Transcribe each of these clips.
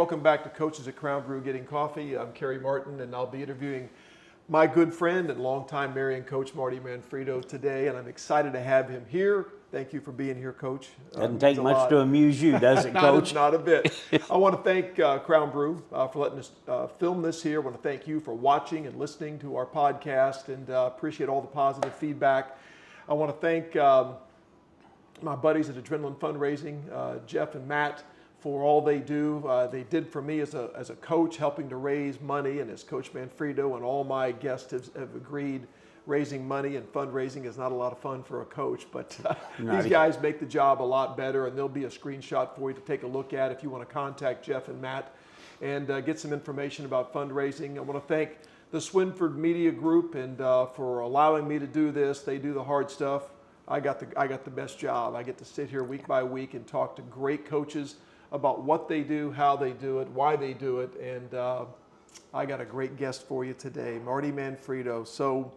welcome back to Coaches at Crown Brew Getting Coffee. I'm Kerry Martin, and I'll be interviewing my good friend and longtime Marion coach, Marty Manfredo, today, and I'm excited to have him here. Thank you for being here, Coach. Doesn't take much to amuse you, does it, Coach? Not a bit. I want to thank Crown Brew for letting us film this here. I want to thank you for watching and listening to our podcast, and appreciate all the positive feedback. I want to thank my buddies at Adrenaline Fundraising, Jeff and Matt, for all they do. They did for me as a coach, helping to raise money, and as Coach Manfredo and all my guests have agreed, raising money and fundraising is not a lot of fun for a coach, but these guys make the job a lot better, and there'll be a screenshot for you to take a look at if you want to contact Jeff and Matt and get some information about fundraising. I want to thank the Swinford Media Group and for allowing me to do this. They do the hard stuff. I got the best job. I get to sit here week by week and talk to great coaches about what they do, how they do it, why they do it, and I got a great guest for you today, Marty Manfredo. So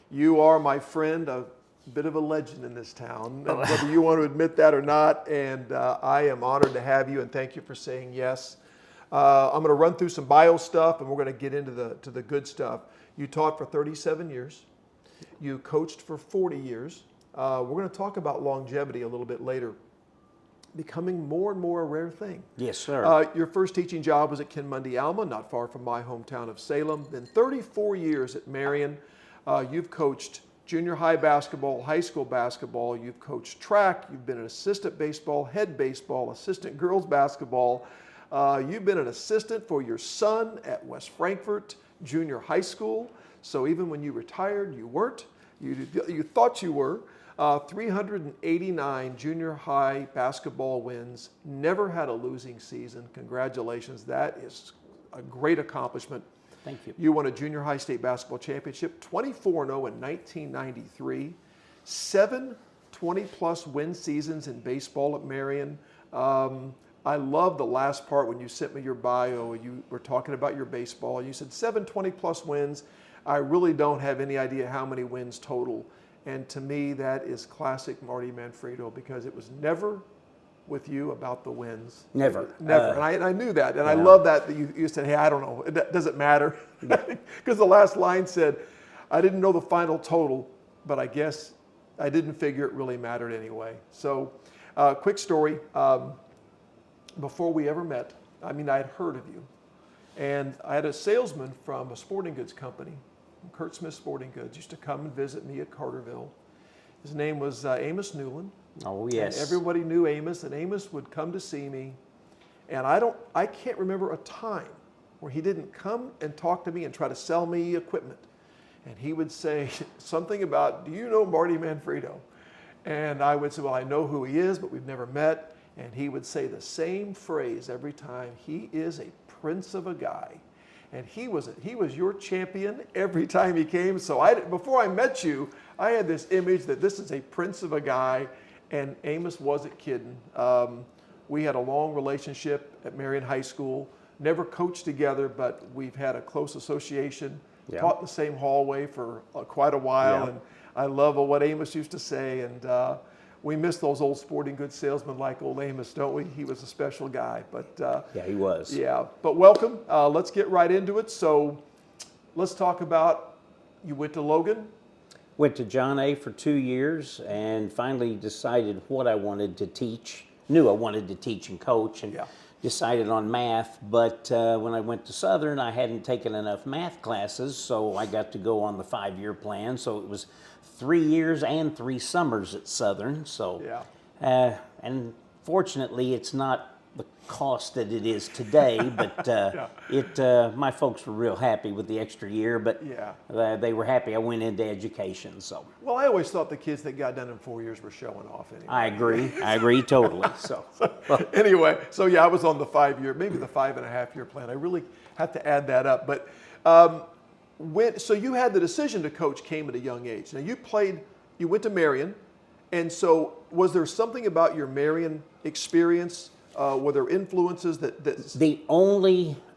you are, my friend, a bit of a legend in this town, whether you want to admit that or not, and I am honored to have you, and thank you for saying yes. I'm going to run through some bio stuff, and we're going to get into the good stuff. You taught for 37 years. You coached for 40 years. We're going to talk about longevity a little bit later. Becoming more and more a rare thing. Yes, sir. Your first teaching job was at Kinmundy, Alma, not far from my hometown of Salem. Then 34 years at Marion. You've coached junior high basketball, high school basketball. You've coached track. You've been an assistant baseball, head baseball, assistant girls basketball. You've been an assistant for your son at West Frankfort Junior High School. So even when you retired, you weren't. You thought you were. 389 junior high basketball wins, never had a losing season. Congratulations, that is a great accomplishment. Thank you. You won a junior high state basketball championship, 24-0 in 1993, 7 20-plus win seasons in baseball at Marion. I love the last part when you sent me your bio and you were talking about your baseball. You said 7 20-plus wins. I really don't have any idea how many wins total. And to me, that is classic Marty Manfredo, because it was never with you about the wins. Never. Never. And I knew that. And I love that you said, hey, I don't know. It doesn't matter. Because the last line said, I didn't know the final total, but I guess I didn't figure it really mattered anyway. So quick story. Before we ever met, I had heard of you. And I had a salesman from a sporting goods company, Kurt Smith Sporting Goods, used to come and visit me at Carterville. His name was Amos Newland. Oh, yes. And everybody knew Amos, and Amos would come to see me. And I can't remember a time where he didn't come and talk to me and try to sell me equipment. And he would say something about, do you know Marty Manfredo? And I would say, well, I know who he is, but we've never met. And he would say the same phrase every time. He is a prince of a guy. And he was your champion every time he came. So before I met you, I had this image that this is a prince of a guy, and Amos wasn't kidding. We had a long relationship at Marion High School. Never coached together, but we've had a close association. Yeah. Taught in the same hallway for quite a while, and I love what Amos used to say. And we miss those old sporting goods salesmen like old Amos, don't we? He was a special guy. But yeah, he was. Yeah, but welcome. Let's get right into it. So let's talk about, you went to Logan? Went to John A. for 2 years and finally decided what I wanted to teach. Knew I wanted to teach and coach, and decided on math. But when I went to Southern, I hadn't taken enough math classes, so I got to go on the 5-year plan. So it was 3 years and 3 summers at Southern. So, and fortunately, it's not the cost that it is today, but my folks were real happy with the extra year, but they were happy I went into education. So, well, I always thought the kids that got done in 4 years were showing off anyway. I agree totally. So anyway, so I was on the 5-year, maybe the 5.5-year plan. I really have to add that up, but so you had the decision to coach came at a young age. Now you went to Marion, and so was there something about your Marion experience? Were there influences that?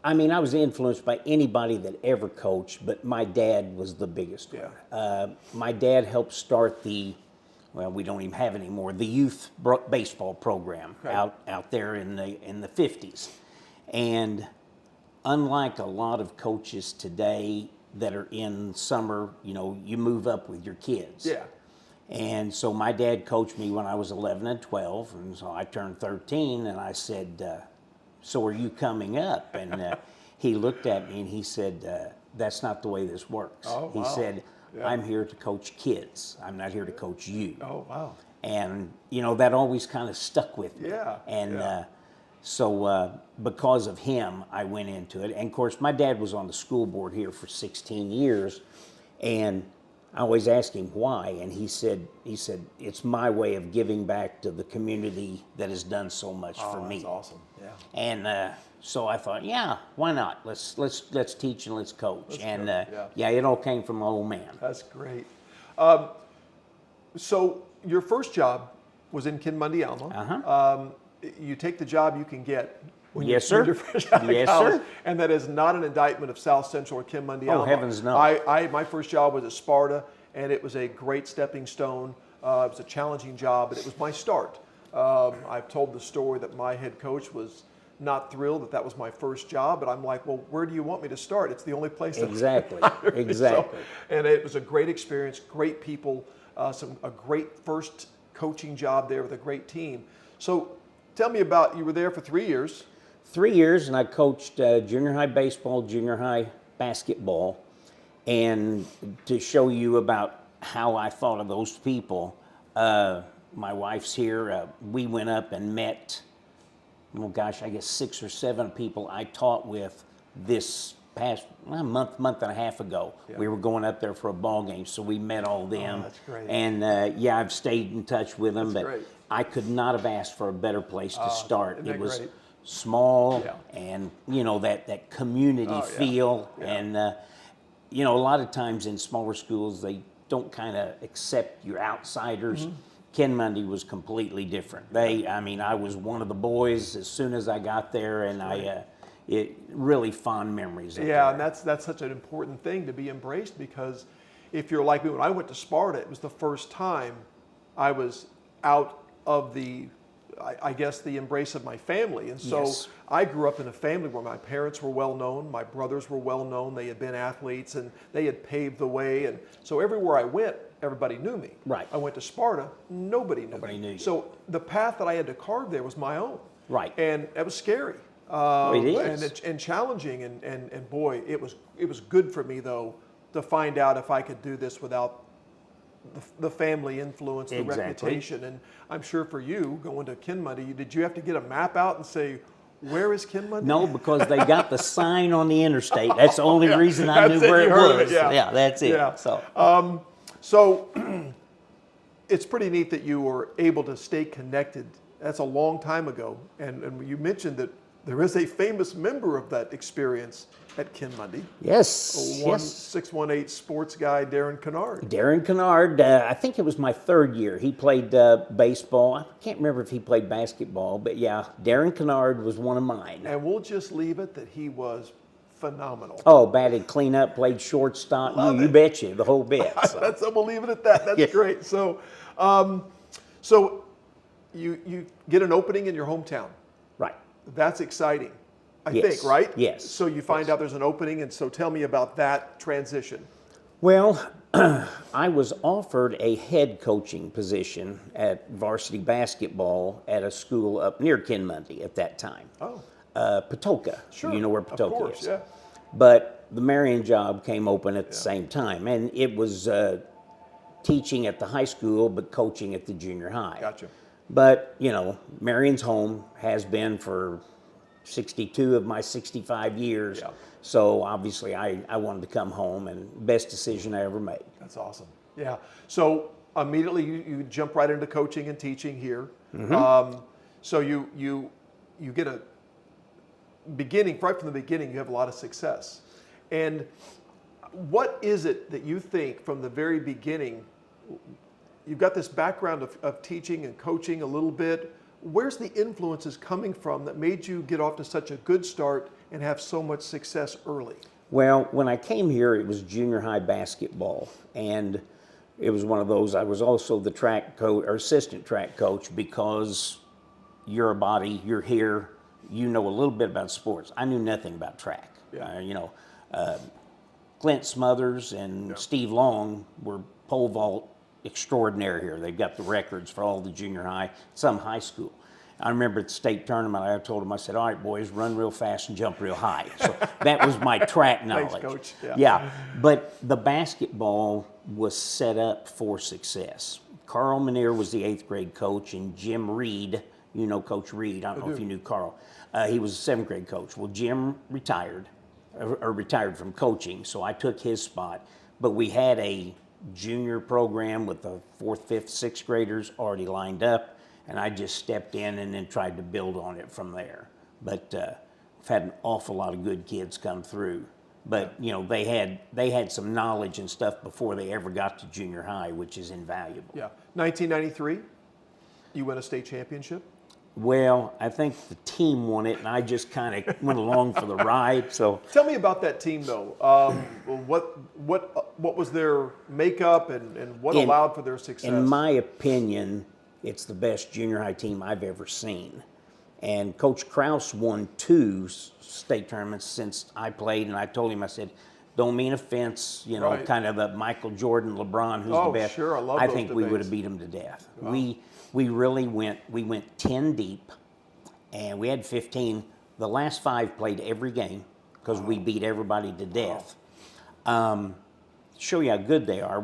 I was influenced by anybody that ever coached, but my dad was the biggest one. My dad helped start we don't even have anymore, the youth baseball program out there in the 50s. And unlike a lot of coaches today that are in summer, you move up with your kids. Yeah. And so my dad coached me when I was 11 and 12, and so I turned 13, and I said, so are you coming up? And he looked at me and he said, that's not the way this works. Oh, He wow. said, Yeah. I'm here to coach kids. I'm not here to coach you. Oh, wow. And, that always kind of stuck with me. Yeah, And yeah. so because of him, I went into it. And, of course, my dad was on the school board here for 16 years, and I always asked him why, and he said, it's my way of giving back to the community that has done so much for me. That's awesome. Yeah. And so I thought, yeah, why not? Let's teach and let's coach. And yeah. it all came from my old man. That's great. So your first job was in Kinmundy, Alma. Uh-huh. You take the job you can get. When Yes, when sir. you're fresh out of Yes, college, sir. And that is not an indictment of South Central or Kinmundy, Oh, Alma. heavens no. My first job was at Sparta, and it was a great stepping stone. It was a challenging job, but it was my start. I've told the story that my head coach was not thrilled that was my first job, but I'm like, well, where do you want me to start? It's the only place that Exactly. So, Exactly. and it was a great experience, great people, a great first coaching job there with a great team. So tell me about, you were there for 3 years. 3 years, and I coached junior high baseball, junior high basketball. And to show you about how I thought of those people, my wife's here. We went up and met, I guess 6 or 7 people I taught with this past month and a half ago. Yeah. We were going up there for a ball game, so we met all them. That's great. And I've stayed in touch with them, That's but great. I could not have asked for a better place to start. isn't that It was great? small, Yeah. and that community yeah. feel. Yeah. And a lot of times in smaller schools they don't kind of accept your outsiders. Kinmundy was completely different. I was one of the boys as soon as I got there, and it really fond memories. Yeah, and that's such an important thing to be embraced, because if you're like me, when I went to Sparta, it was the first time I was out of I guess the embrace of my family. And so Yes. I grew up in a family where my parents were well known, my brothers were well known, they had been athletes and they had paved the way. And so everywhere I went, everybody knew me. Right. I went to Sparta, nobody knew you. So the path that I had to carve there was my own. Right. And it was scary. It is. And challenging, and boy, it was good for me though to find out if I could do this without the family influence, the Exactly. reputation. And I'm sure for you, going to Kinmundy, did you have to get a map out and say, where is Kinmundy? No, because they got the sign on the interstate. That's the only reason I knew That's it, where you it heard of it, was. yeah. That's it. Yeah. So So it's pretty neat that you were able to stay connected. That's a long time ago. And you mentioned that there is a famous member of that experience at Kinmundy. yes, 618 sports guy, Darren Kennard. Darren Kennard, I think it was my 3rd year. He played baseball. I can't remember if he played basketball, but yeah, Darren Kennard was one of mine. And we'll just leave it that he was phenomenal. Oh, batted cleanup, played shortstop. You betcha, the whole bit. So. We'll leave it at that. That's Yeah. great. So, you get an opening in your hometown. Right. That's exciting, I Yes. think, right? Yes. So you find out there's an opening, and so tell me about that transition. Well, I was offered a head coaching position at varsity basketball at a school up near Kinmundy at that time. Oh, Patoka. sure. You know where Of Patoka course, is. yeah. But the Marion job came open at the same time, and it was teaching at the high school, but coaching at the junior high. Gotcha. But, Marion's home has been for 62 of my 65 years. Yeah. So obviously I wanted to come home, and best decision I ever made. That's awesome. Yeah. So immediately you jump right into coaching and teaching here. So you get a beginning, right from the beginning, you have a lot of success. And what is it that you think from the very beginning, you've got this background of teaching and coaching a little bit. Where's the influences coming from that made you get off to such a good start and have so much success early? Well, when I came here, it was junior high basketball, and it was one of those. I was also the track coach or assistant track coach, because you're a body, you're here, you know a little bit about sports. I knew nothing about track. Yeah. Clint Smothers and Steve Long were pole vault extraordinaire here. They've got the records for all the junior high, some high school. I remember at the state tournament, I told them, I said, all right, boys, run real fast and jump real high. So that was my track knowledge. Thanks, Coach. Yeah, but the basketball was set up for success. Carl Manier was the 8th grade coach, and Jim Reed, you know Coach Reed, I don't know if you knew Carl, he was a 7th grade coach. Well, Jim retired, or retired from coaching, so I took his spot. But we had a junior program with the 4th, 5th, 6th graders already lined up, and I just stepped in and then tried to build on it from there. But I've had an awful lot of good kids come through. But they had some knowledge and stuff before they ever got to junior high, which is invaluable. Yeah. 1993, you win a state championship. Well, I think the team won it, and I just kind of went along for the ride. So tell me about that team, though. What was their makeup, and what allowed for their success? In my opinion, it's the best junior high team I've ever seen. And Coach Krause won 2 state tournaments since I played, and I told him, I said, don't mean offense, Right. kind of a Michael Jordan, LeBron, who's the best. Sure, I love I those think we debates. would have beat them to death. Wow. We really went 10 deep, and we had 15. The last 5 played every game because we beat everybody to death. Show you how good they are.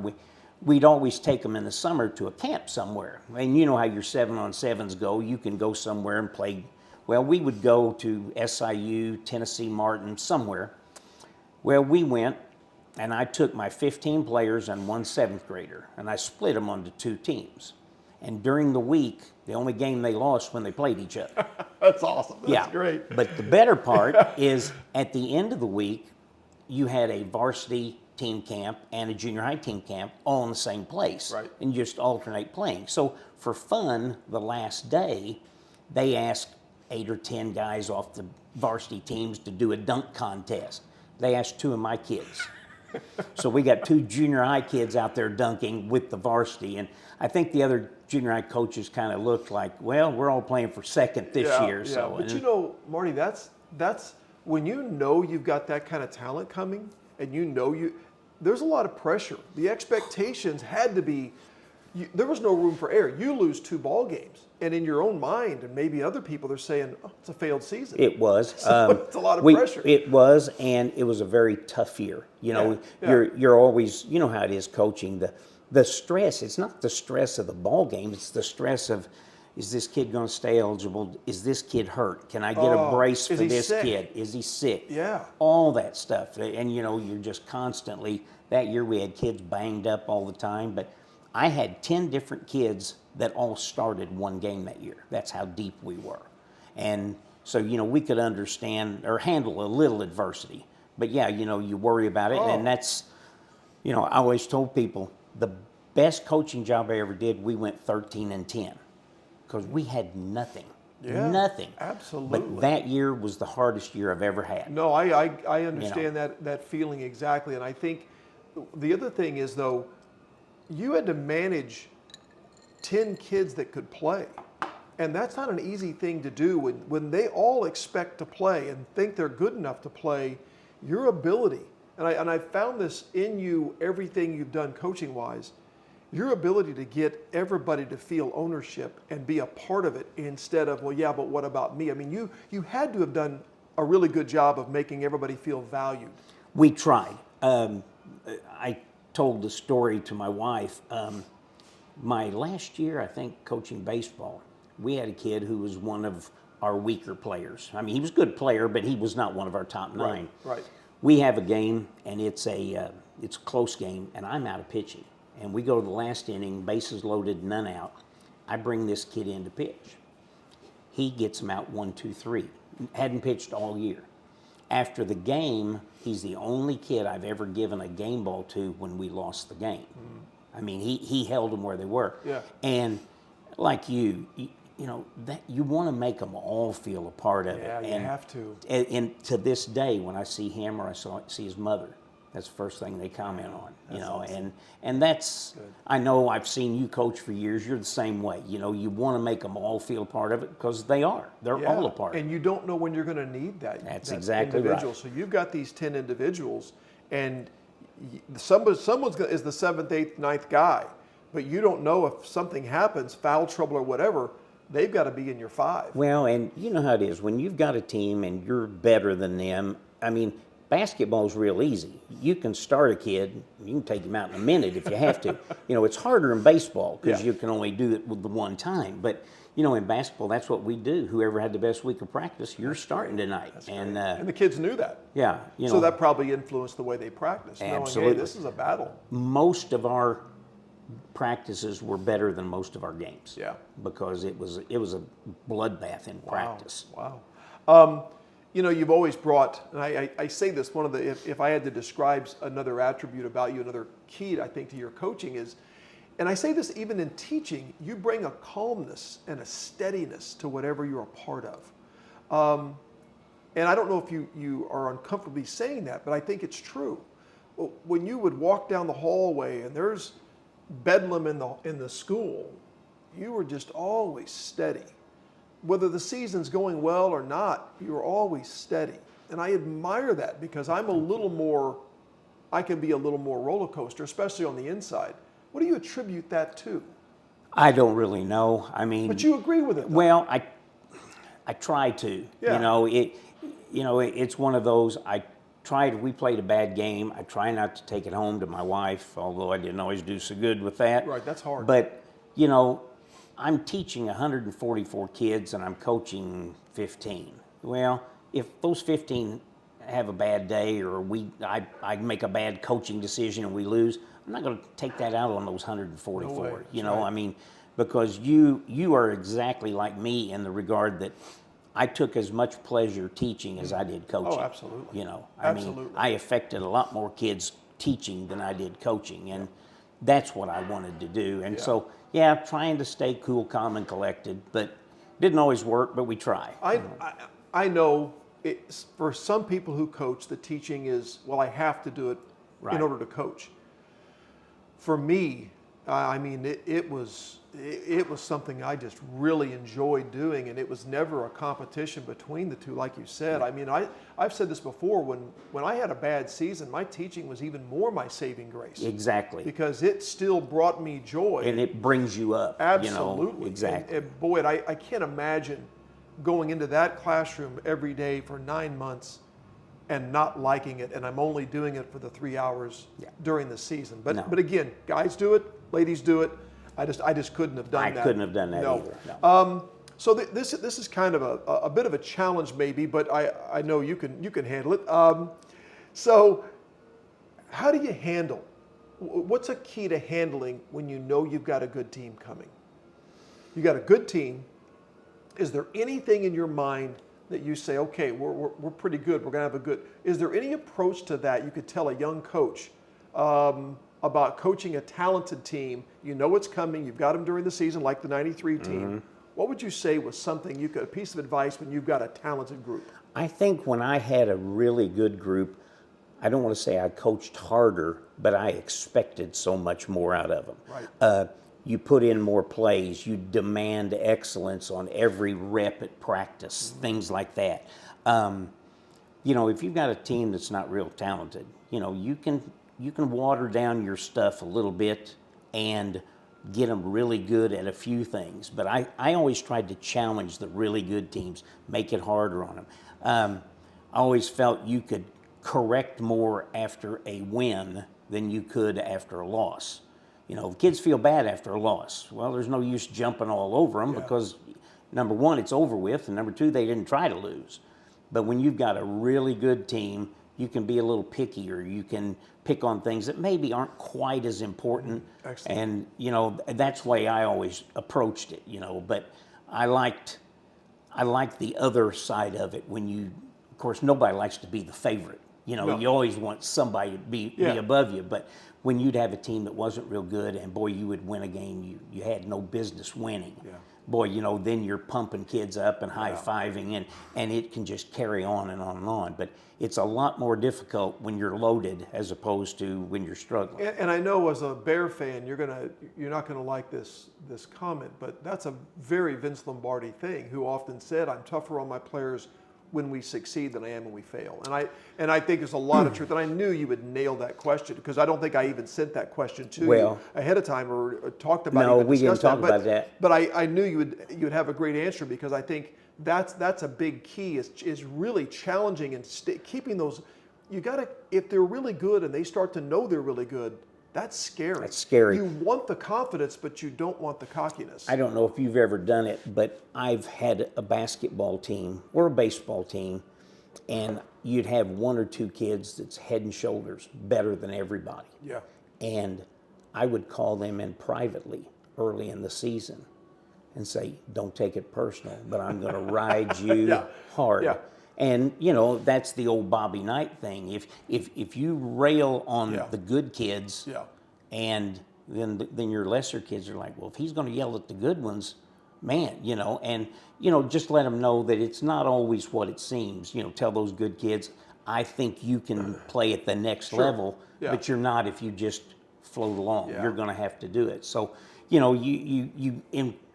We'd always take them in the summer to a camp somewhere. And you know how your 7-on-7s go. You can go somewhere and play. Well, we would go to SIU, Tennessee Martin, somewhere. Well, we went, and I took my 15 players and 1 7th grader, and I split them onto 2 teams. And during the week, the only game they lost when they played each other. That's awesome. That's great. But the better part is at the end of the week, you had a varsity team camp and a junior high team camp all in the same place. Right. And just alternate playing. So for fun, the last day, they asked 8 or 10 guys off the varsity teams to do a dunk contest. They asked 2 of my kids. So we got 2 junior high kids out there dunking with the varsity. And I think the other junior high coaches kind of looked like, well, we're all playing for second this year. Yeah. So, But Marty, that's when you've got that kind of talent coming, and there's a lot of pressure. The expectations had to be, there was no room for error. You lose 2 ball games, and in your own mind, and maybe other people, they're saying, oh, it's a failed season. It was. So it's a lot of pressure. It was, and it was a very tough year. You're always, you know how it is coaching. The stress, it's not the stress of the ball game, it's the stress of, is this kid going to stay eligible? Is this kid hurt? Can I get a brace for this kid? Is he sick? Yeah. All that stuff. And, you're just constantly, that year we had kids banged up all the time, but I had 10 different kids that all started 1 game that year. That's how deep we were. And so, we could understand or handle a little adversity. But yeah, you worry about it. And that's, I always told people, the best coaching job I ever did, we went 13-10 because we had nothing. Yeah, nothing. Absolutely. But that year was the hardest year I've ever had. No, I understand that feeling exactly. And I think the other thing is, though, you had to manage 10 kids that could play. And that's not an easy thing to do when they all expect to play and think they're good enough to play. Your ability, and I found this in you, everything you've done coaching-wise, your ability to get everybody to feel ownership and be a part of it instead of, well, yeah, but what about me? I mean, you had to have done a really good job of making everybody feel valued. We tried. I told the story to my wife. My last year, I think, coaching baseball, we had a kid who was one of our weaker players. I mean, he was a good player, but he was not one of our top 9. Right. We have a game, and it's a close game, and I'm out of pitching. And we go to the last inning, bases loaded, none out. I bring this kid in to pitch. He gets him out 1, 2, 3. Hadn't pitched all year. After the game, he's the only kid I've ever given a game ball to when we lost the game. I mean, he held them where they were. Yeah. And like you that you want to make them all feel a part of it. Yeah, you have to. And to this day, when I see him or I see his mother, That's the first thing they comment on, you That's know, awesome. and that's, Good. I know I've seen you coach for years, you're the same way, you know, you want to make them all feel part of it because they're all a part of it. And you don't know when you're going to need That's that exactly individual. right. So you've got these 10 individuals, and someone's is the seventh, eighth, ninth guy, but you don't know if something happens, foul trouble or whatever, they've got to be in your 5. Well, and you know how it is, when you've got a team and you're better than them, I mean, basketball's real easy. You can start a kid, you can take him out in a minute if you have to. You know, it's harder in baseball because Yeah. you can only do it with the one time. But, you know, in basketball, that's what we do. Whoever had the best week of practice, you're starting tonight. And the kids knew that. Yeah, you know. So that probably influenced the way they practiced, knowing, Absolutely. hey, this is a battle. Most of our practices were better than most of our games. Yeah. Because it was a bloodbath in practice. Wow. You know, you've always brought, and I say this, one of the, if I had to describe another attribute about you, another key, I think, to your coaching is, and I say this even in teaching, you bring a calmness and a steadiness to whatever you're a part of. And I don't know if you are uncomfortably saying that, but I think it's true. When you would walk down the hallway and there's bedlam in the school, you were just always steady. Whether the season's going well or not, you're always steady. And I admire that because I can be a little more roller coaster, especially on the inside. What do you attribute that to? I don't really know. I mean, But you agree with it, though. well, I try to. Yeah. It's one of those. We played a bad game. I try not to take it home to my wife, although I didn't always do so good with that. Right, that's hard. But, you know, I'm teaching 144 kids and I'm coaching 15. Well, if those 15 have a bad day or I make a bad coaching decision and we lose, I'm not going to take that out on those 144. No way. You know, Right. I mean, because you are exactly like me in the regard that I took as much pleasure teaching as I did coaching. Oh, absolutely. You know, Absolutely. I affected a lot more kids teaching than I did coaching, and that's what I wanted to do. And so, yeah, trying to stay cool, calm, and collected, but didn't always work, but we try. I know for some people who coach, the teaching is, well, I have to do it Right. in order to coach. For me, I mean, it was something I just really enjoyed doing, and it was never a competition between the two, like you said. I mean, I've said this before, when I had a bad season, my teaching was even more my saving grace. Exactly. Because it still brought me joy. And it brings you up. Absolutely. You know? Exactly. And boy, I can't imagine going into that classroom every day for 9 months and not liking it, and I'm only doing it for the 3 hours during the season. But No. but again, guys do it, ladies do it. I just couldn't have done that. I couldn't have done that No. either. No. So this is kind of a bit of a challenge maybe, but I know you can handle it. So how do you handle? What's a key to handling when you know you've got a good team coming? You got a good team. Is there anything in your mind that you say, okay, we're pretty good, we're going to have a good, is there any approach to that you could tell a young coach about coaching a talented team? You know it's coming, you've got them during the season like the 93 team. Mm-hmm. What would you say was something a piece of advice when you've got a talented group? I think when I had a really good group, I don't want to say I coached harder, but I expected so much more out of them. Right. You put in more plays, you demand excellence on every rep at practice, things like that. You know, if you've got a team that's not real talented, you know, you can water down your stuff a little bit and get them really good at a few things. But I always tried to challenge the really good teams, make it harder on them. I always felt you could correct more after a win than you could after a loss. You know, kids feel bad after a loss. Well, there's no use jumping all over them because, number one, it's over with, and number two, they didn't try to lose. But when you've got a really good team, you can be a little pickier. You can pick on things that maybe aren't quite as important. Excellent. And, you know, that's the way I always approached it, you know. But I liked the other side of it when you, of course, nobody likes to be the favorite. You know, No. you always want somebody to be above you. But when you'd have a team that wasn't real good and, boy, you would win a game you had no business winning. boy, then you're pumping kids up and high-fiving, and it can just carry on and on and on. But it's a lot more difficult when you're loaded as opposed to when you're struggling. And I know as a Bear fan, you're not gonna like this comment, but that's a very Vince Lombardi thing, who often said, "I'm tougher on my players when we succeed than I am when we fail." And I think there's a lot of truth. And I knew you would nail that question, because I don't think I even sent that question to you ahead of time or talked about it. No, we didn't talk about that. But I knew you'd have a great answer, because I think that's a big key, is really challenging and keeping those. You got to, if they're really good and they start to know they're really good, that's scary. That's scary. You want the confidence, but you don't want the cockiness. I don't know if you've ever done it, but I've had a basketball team or a baseball team, and you'd have one or two kids that's head and shoulders better than everybody. Yeah. And I would call them in privately early in the season and say, "Don't take it personal, but I'm going to ride you hard." Yeah. And that's the old Bobby Knight thing. If you rail on the good kids, and then your lesser kids are like, well, if he's going to yell at the good ones, man, and just let them know that it's not always what it seems. Tell those good kids, I think you can play at the next level, but you're not if you just float along. You're going to have to do it. So, you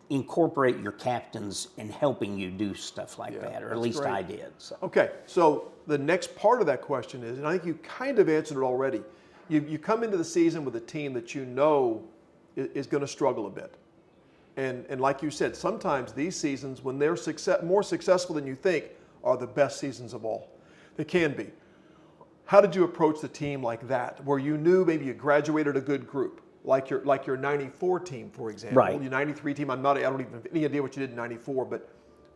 incorporate your captains in helping you do stuff like that, or at least I did. So. Okay, so the next part of that question is, and I think you kind of answered it already, you come into the season with a team that you know is going to struggle a bit. And like you said, sometimes these seasons, when they're more successful than you think, are the best seasons of all. They can be. How did you approach the team like that, where you knew maybe you graduated a good group? Like your 94 team, for example. Right. Your 93 team, I don't even have any idea what you did in 94, but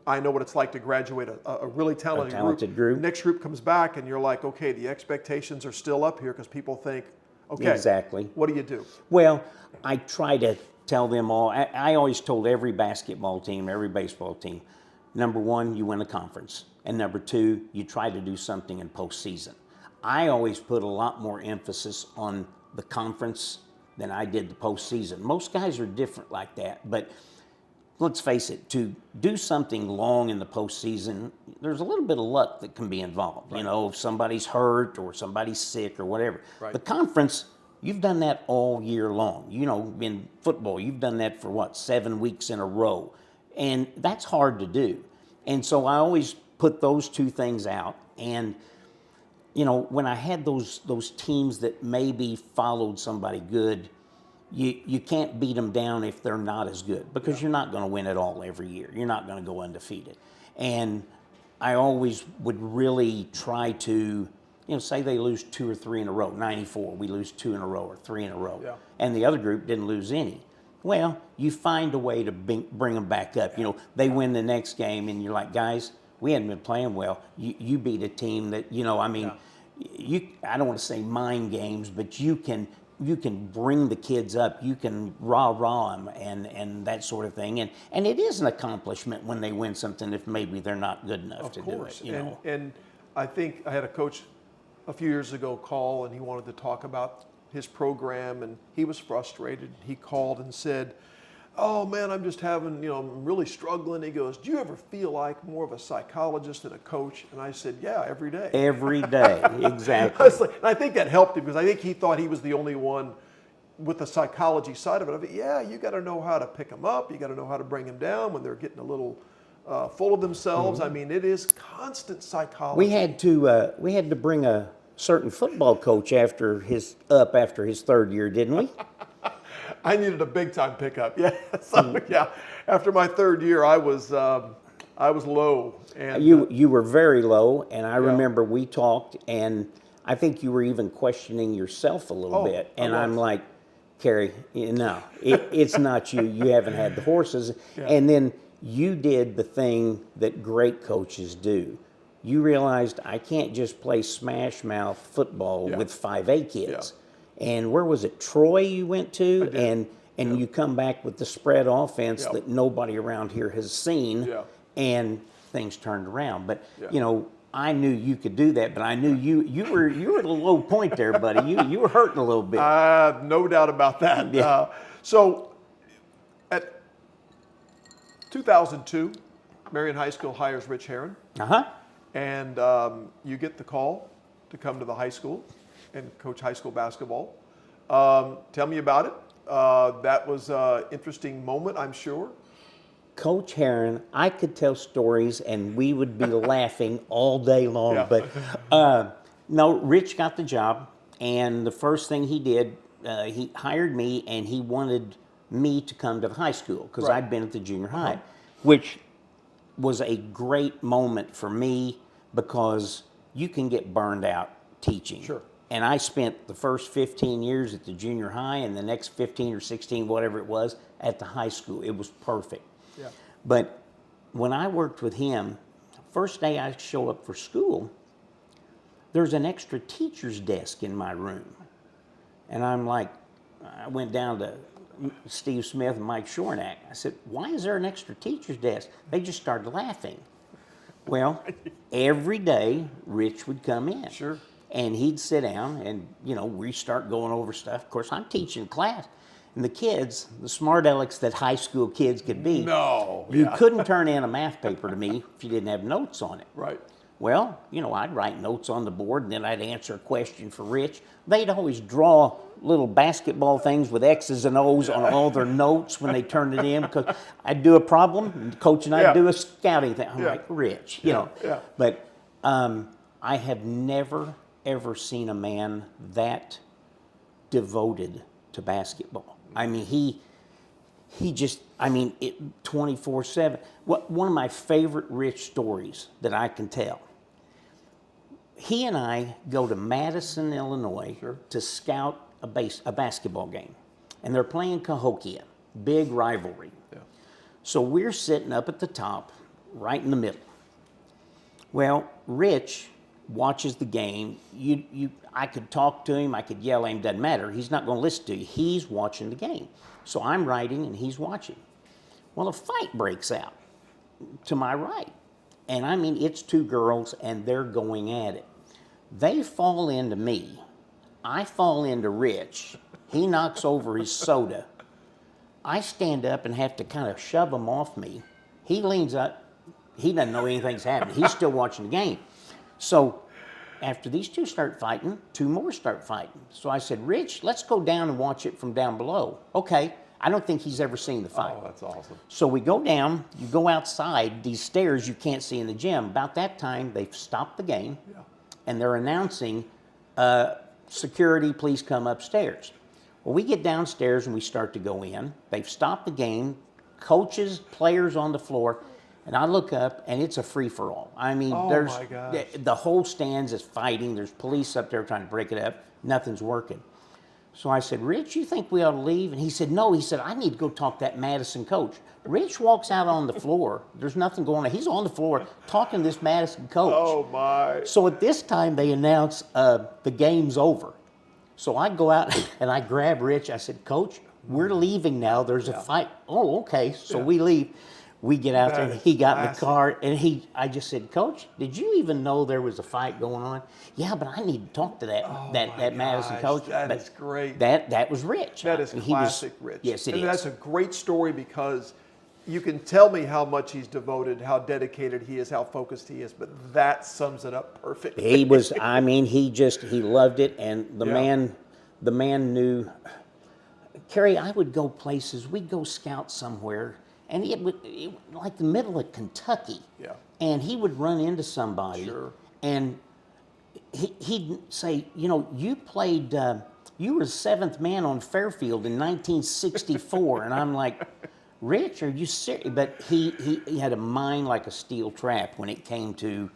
I know what it's like to graduate a really talented group. Next group comes back and you're like, okay, the expectations are still up here, because people think, okay, exactly. What do you do? Well, I try to tell them all. I always told every basketball team, every baseball team, number one, you win a conference. And number two, you try to do something in postseason. I always put a lot more emphasis on the conference than I did the postseason. Most guys are different like that, but let's face it, to do something long in the postseason, there's a little bit of luck that can be involved. Right. If somebody's hurt or somebody's sick or whatever. Right. The conference, you've done that all year long. In football, you've done that for 7 weeks in a row, and that's hard to do. And so I always put those two things out. And when I had those teams that maybe followed somebody good, you can't beat them down if they're not as good, because you're not going to win it all every year. You're not going to go undefeated. And I always would really try to, say they lose 2 or 3 in a row. 94, we lose 2 in a row or 3 in a row. Yeah. And the other group didn't lose any. Well, you find a way to bring them back up. They win the next game, and you're like, guys, we hadn't been playing well. You beat a team that, I don't want to say mind games, but you can bring the kids up. You can rah-rah them and that sort of thing. And it is an accomplishment when they win something if maybe they're not good enough to do it. And I think I had a coach a few years ago call, and he wanted to talk about his program, and he was frustrated. He called and said, "Oh man, I'm just having, I'm really struggling." He goes, "Do you ever feel like more of a psychologist than a coach?" And I said, "Yeah, every day." Every day, exactly. And I think that helped him, because I think he thought he was the only one with the psychology side of it. Yeah, you got to know how to pick them up. You got to know how to bring them down when they're getting a little full of themselves. Mm-hmm. I mean, it is constant psychology. We had to bring a certain football coach after his third year, didn't we? I needed a big time pickup. Yeah, After my third year, I was low. And you were very low, and I remember we talked, and I think you were even questioning yourself a little bit. And I'm like, Kerry, no, it's not you. You haven't had the horses. Yeah. And then you did the thing that great coaches do. You realized I can't just play smash mouth football with 5A kids. Yeah. And where was it? Troy you went to, and you come back with the spread offense that nobody around here has seen, and things turned around. But I knew you could do that, but I knew you were at a low point there, buddy. You were hurting a little bit. No doubt about that. Yeah. So 2002, Marion High School hires Rich Herron, Uh-huh. and you get the call to come to the high school and coach high school basketball. Tell me about it. That was an interesting moment, I'm sure. Coach Herron, I could tell stories and we would be laughing all day long. Yeah. But no, Rich got the job, and the first thing he did, he hired me, and he wanted me to come to the high school because Right. I'd been at the junior high, which was a great moment for me because you can get burned out teaching. Sure. And I spent the first 15 years at the junior high and the next 15 or 16, whatever it was, at the high school. It was perfect. Yeah. But when I worked with him, first day I show up for school, there's an extra teacher's desk in my room. And I'm like, I went down to Steve Smith and Mike Shornack. I said, why is there an extra teacher's desk? They just started laughing. Well, every day Rich would come in. Sure. And he'd sit down and, we start going over stuff. Of course, I'm teaching class. And the kids, the smart alecks that high school kids could be, No. you Yeah. couldn't turn in a math paper to me if you didn't have notes on it. Right. Well, I'd write notes on the board and then I'd answer a question for Rich. They'd always draw little basketball things with X's and O's on all their notes when they turned it in because I'd do a problem and Coach and I'd Yeah. do a scouting thing. I'm Yeah. like, Rich, Yeah. But I have never, ever seen a man that devoted to basketball. I mean, he just, 24/7. One of my favorite Rich stories that I can tell. He and I go to Madison, Illinois, Sure. to scout a basketball game, and they're playing Cahokia, big rivalry. Yeah. So we're sitting up at the top, right in the middle. Well, Rich watches the game. I could talk to him, I could yell at him, doesn't matter. He's not going to listen to you. He's watching the game. So I'm writing and he's watching. Well, a fight breaks out to my right. And it's two girls and they're going at it. They fall into me. I fall into Rich. He knocks over his soda. I stand up and have to kind of shove him off me. He leans up. He doesn't know anything's happening. He's still watching the game. So after these two start fighting, two more start fighting. So I said, Rich, let's go down and watch it from down below. Okay. I don't think he's ever seen the fight. Oh, that's awesome. So we go down, you go outside, these stairs you can't see in the gym. About that time, they've stopped the game, and they're announcing, security, please come upstairs. Well, we get downstairs and we start to go in. They've stopped the game, coaches, players on the floor, and I look up, and it's a free-for-all. There's my gosh. the whole stands is fighting. There's police up there trying to break it up. Nothing's working. So I said, Rich, you think we ought to leave? And he said, no. He said, I need to go talk to that Madison coach. Rich walks out on the floor. There's nothing going on. He's on the floor talking to this Madison coach. Oh, my. So at this time, they announce the game's over. So I go out and I grab Rich. I said, Coach, we're leaving now. There's a fight. Oh, okay. So we leave. We get out there, and he got in the car, and I just said, Coach, did you even know there was a fight going on? Yeah, but I need to talk to that Madison coach. That is great. That was Rich. That is classic Rich. Yes, it is. And that's a great story because you can tell me how much he's devoted, how dedicated he is, how focused he is, but that sums it up perfectly. He was, he loved it, and the man knew. Kerry, I would go places, we'd go scout somewhere, and it like the middle of Kentucky. Yeah. And he would run into somebody. Sure. And he'd say, you played, you were the seventh man on Fairfield in 1964. And I'm like, Rich, are you serious? But he had a mind like a steel trap when it came to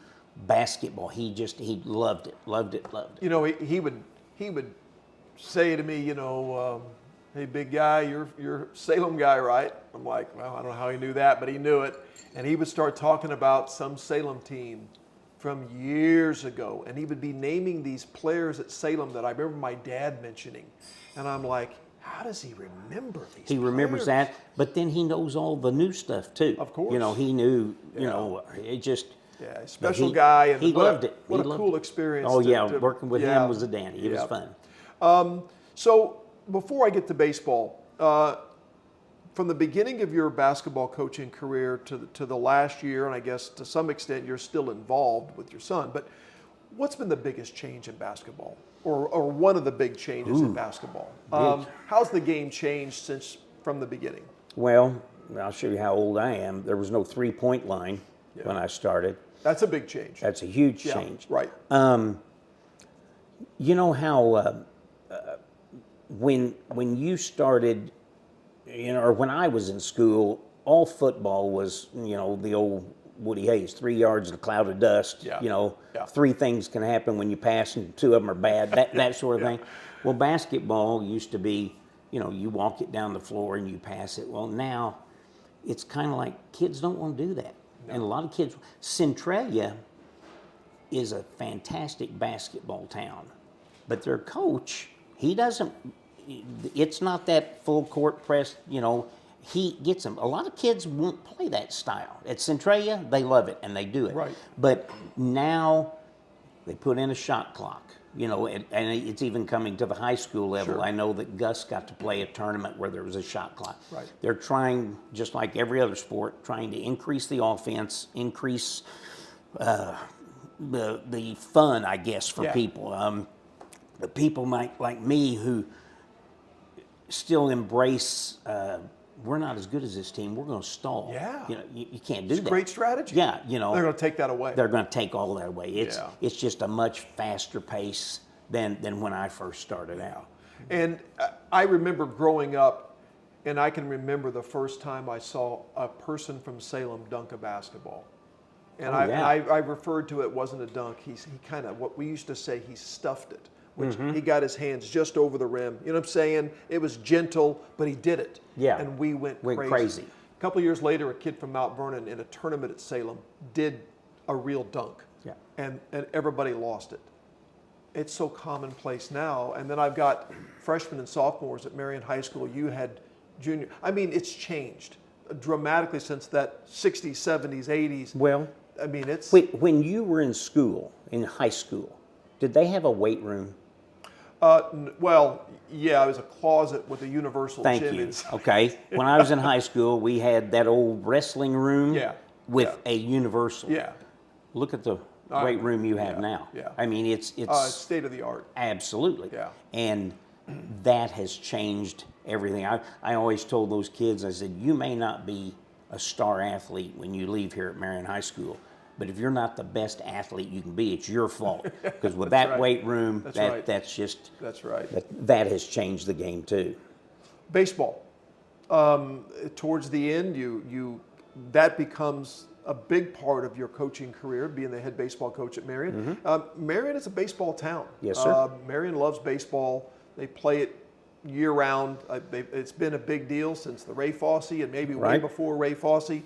basketball. He loved it, loved it, loved it. He would say to me, hey, big guy, you're Salem guy, right? I'm like, well, I don't know how he knew that, but he knew it. And he would start talking about some Salem team from years ago. And he would be naming these players at Salem that I remember my dad mentioning. And I'm like, how does he remember these He remembers players? that, but then he knows all the new stuff too. Of course. He knew, it just. Yeah, special guy. And he loved it. What a cool experience. Oh, working with him was a dandy. It was fun. So before I get to baseball, from the beginning of your basketball coaching career to the last year, and I guess to some extent you're still involved with your son, but what's been the biggest change in basketball, or one of the big changes in basketball? How's the game changed since from the beginning? Well, I'll show you how old I am. There was no three-point line when I started. That's a big change. That's a huge change. Right. You know how when you started, or when I was in school, all football was, the old Woody Hayes, 3 yards in a cloud of dust. Yeah. Three things can happen when you pass and two of them are bad, that sort of thing. Well, basketball used to be, you walk it down the floor and you pass it. Well, now it's kind of like kids don't want to do that. No. And a lot of kids, Centralia is a fantastic basketball town, but their coach, it's not that full court press, he gets them. A lot of kids won't play that style. At Centralia, they love it and they do it. Right. But now they put in a shot clock, and it's even coming to the high school level. Sure. I know that Gus got to play a tournament where there was a shot clock. Right. They're trying, just like every other sport, trying to increase the offense, increase the fun, I guess, for people. The people like me who still embrace, we're not as good as this team, we're going to stall. Yeah. You can't do that. Great strategy. Yeah, They're going to take that away. They're going to take all that away. It's just a much faster pace than when I first started out. And I remember growing up, and I can remember the first time I saw a person from Salem dunk a basketball. And I referred to it wasn't a dunk. He kind of, what we used to say, he stuffed it, which he got his hands just over the rim. You know what I'm saying? It was gentle, but he did it. Yeah. And we went crazy. A couple of years later, a kid from Mount Vernon in a tournament at Salem did a real dunk. Yeah. And everybody lost it. It's so commonplace now. And then I've got freshmen and sophomores at Marion High School. You had junior. I mean, it's changed dramatically since that 60s, 70s, 80s. Well, I mean, it's... When you were in school, in high school, did they have a weight room? Well, yeah, it was a closet with a universal Thank gym you. inside. Okay. When I was in high school, we had that old wrestling room with a universal. Yeah. Look at the weight room you have now. Yeah. I mean, it's state of the art. Absolutely. Yeah. And that has changed everything. I always told those kids, I said, you may not be a star athlete when you leave here at Marion High School, but if you're not the best athlete you can be, it's your fault. Because with that weight room, that's just... That's right. That has changed the game too. Baseball. Towards the end, that becomes a big part of your coaching career, being the head baseball coach at Marion. Marion is a baseball town. Yes, sir. Marion loves baseball. They play it year-round. It's been a big deal since the Ray Fosse and maybe way before Ray Fosse.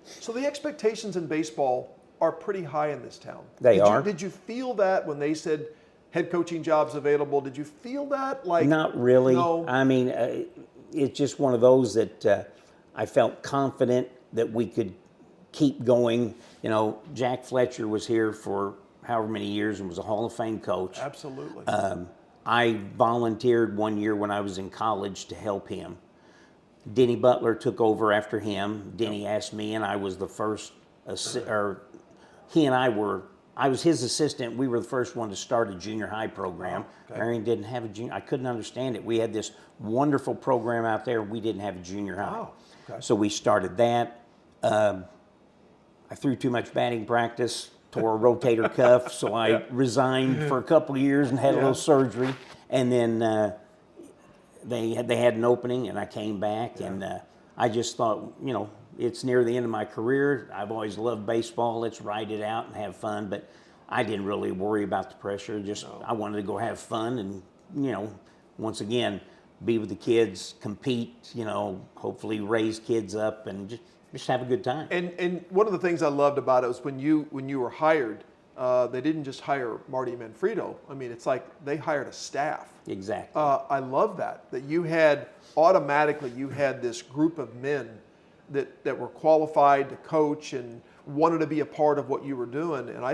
So the expectations in baseball are pretty high in this town. They are. Did you feel that when they said head coaching jobs available? Did you feel that? Not really. No. I mean, it's just one of those that I felt confident that we could keep going. Jack Fletcher was here for however many years and was a Hall of Fame coach. Absolutely. I volunteered one year when I was in college to help him. Denny Butler took over after him. Denny asked me, and I was the first, I was his assistant. We were the first one to start a junior high program. Marion didn't have a junior. I couldn't understand it. We had this wonderful program out there. We didn't have a junior high. So we started that. I threw too much batting practice, tore a rotator cuff, so I resigned for a couple of years and had a little surgery. And then they had an opening, and I came back, and I just thought, it's near the end of my career. I've always loved baseball. Let's ride it out and have fun. But I didn't really worry about the pressure. I wanted to go have fun and, once again, be with the kids, compete, hopefully raise kids up and just have a good time. And one of the things I loved about it was when you were hired, they didn't just hire Marty Manfredo. I mean, it's like they hired a staff. Exactly. I love that you had this group of men that were qualified to coach and wanted to be a part of what you were doing. And